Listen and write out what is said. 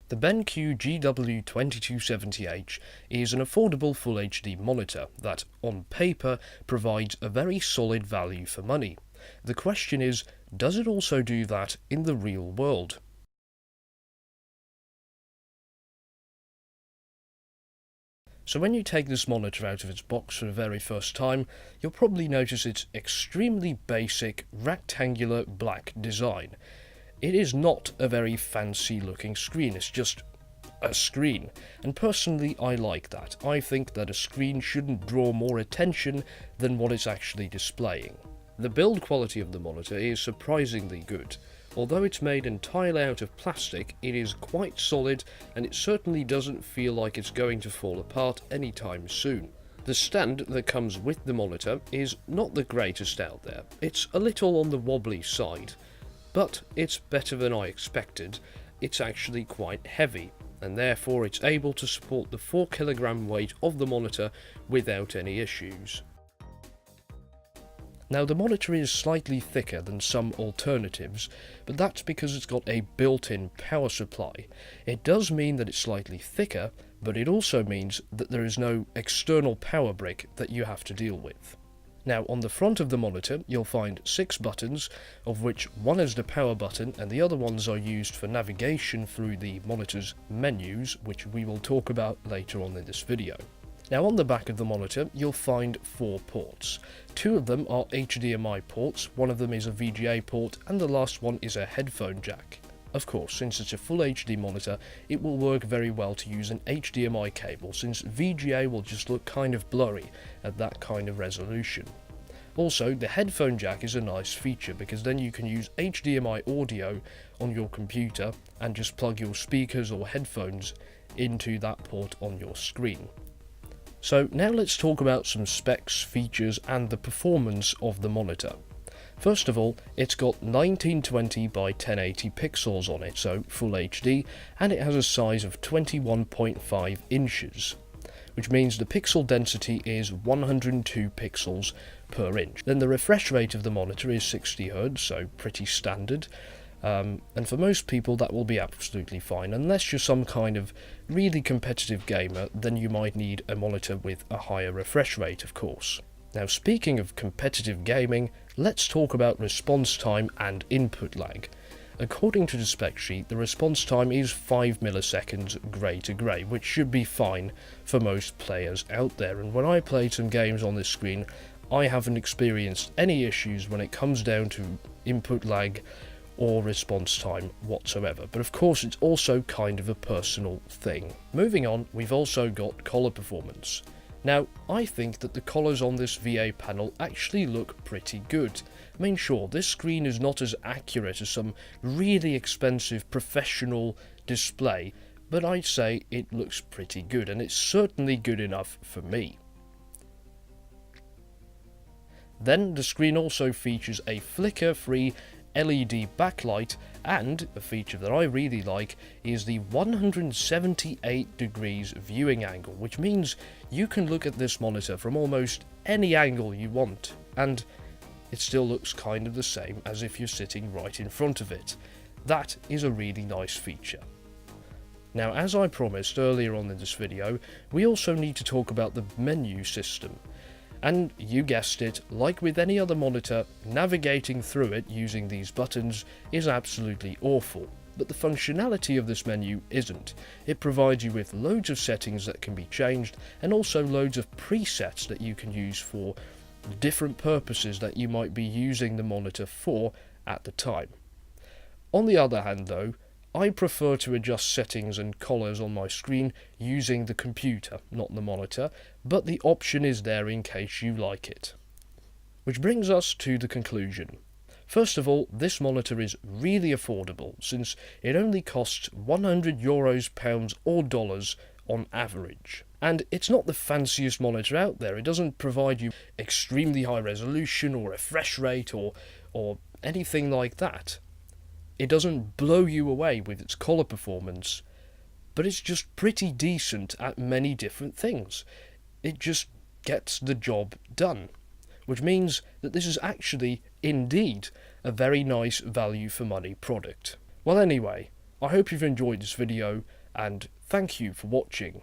The BenQ GW2270H is an affordable Full HD monitor that, on paper, provides a very solid value for money. The question is, does it also do that in the real world? So when you take this monitor out of its box for the very first time, you'll probably notice its extremely basic, rectangular black design. It is not a very fancy looking screen, it's just a screen, and personally I like that. I think that a screen shouldn't draw more attention than what it's actually displaying. The build quality of the monitor is surprisingly good. Although it's made entirely out of plastic, it is quite solid and it certainly doesn't feel like it's going to fall apart anytime soon. The stand that comes with the monitor is not the greatest out there. It's a little on the wobbly side, but it's better than I expected. It's actually quite heavy, and therefore it's able to support the 4 kg weight of the monitor without any issues. Now, the monitor is slightly thicker than some alternatives, but that's because it's got a built-in power supply. It does mean that it's slightly thicker, but it also means that there is no external power brick that you have to deal with. Now, on the front of the monitor, you'll find 6 buttons, of which one is the power button and the other ones are used for navigation through the monitor's menus, which we will talk about later on in this video. Now, on the back of the monitor, you'll find 4 ports. 2 of them are HDMI ports, one of them is a VGA port, and the last one is a headphone jack. Of course, since it's a Full HD monitor, it will work very well to use an HDMI cable, since VGA will just look kind of blurry at that kind of resolution. Also, the headphone jack is a nice feature because then you can use HDMI audio on your computer and just plug your speakers or headphones into that port on your screen. So now let's talk about some specs, features and the performance of the monitor. First of all, it's got 1920 by 1080 pixels on it, so Full HD, and it has a size of 21.5 inches, which means the pixel density is 102 pixels per inch. Then the refresh rate of the monitor is 60 Hz, so pretty standard, and for most people that will be absolutely fine. Unless you're some kind of really competitive gamer, then you might need a monitor with a higher refresh rate, of course. Now, speaking of competitive gaming, let's talk about response time and input lag. According to the spec sheet, the response time is 5 milliseconds grey to grey, which should be fine for most players out there, and when I played some games on this screen, I haven't experienced any issues when it comes down to input lag or response time whatsoever, but of course it's also kind of a personal thing. Moving on, we've also got color performance. Now, I think that the colours on this VA panel actually look pretty good. I mean, sure, this screen is not as accurate as some really expensive professional display, but I'd say it looks pretty good, and it's certainly good enough for me. Then the screen also features a flicker-free LED backlight, and a feature that I really like is the 178 degrees viewing angle, which means you can look at this monitor from almost any angle you want, and it still looks kind of the same as if you're sitting right in front of it. That is a really nice feature. Now, as I promised earlier on in this video, we also need to talk about the menu system. And you guessed it, like with any other monitor, navigating through it using these buttons is absolutely awful. But the functionality of this menu isn't. It provides you with loads of settings that can be changed, and also loads of presets that you can use for different purposes that you might be using the monitor for at the time. On the other hand though, I prefer to adjust settings and colours on my screen using the computer, not the monitor, but the option is there in case you like it. Which brings us to the conclusion. First of all, this monitor is really affordable, since it only costs €100, £, or dollars on average. And it's not the fanciest monitor out there. It doesn't provide you extremely high resolution or refresh rate or anything like that. It doesn't blow you away with its colour performance, but it's just pretty decent at many different things. It just gets the job done, which means that this is actually, indeed, a very nice value for money product. Well, anyway, I hope you've enjoyed this video, and thank you for watching.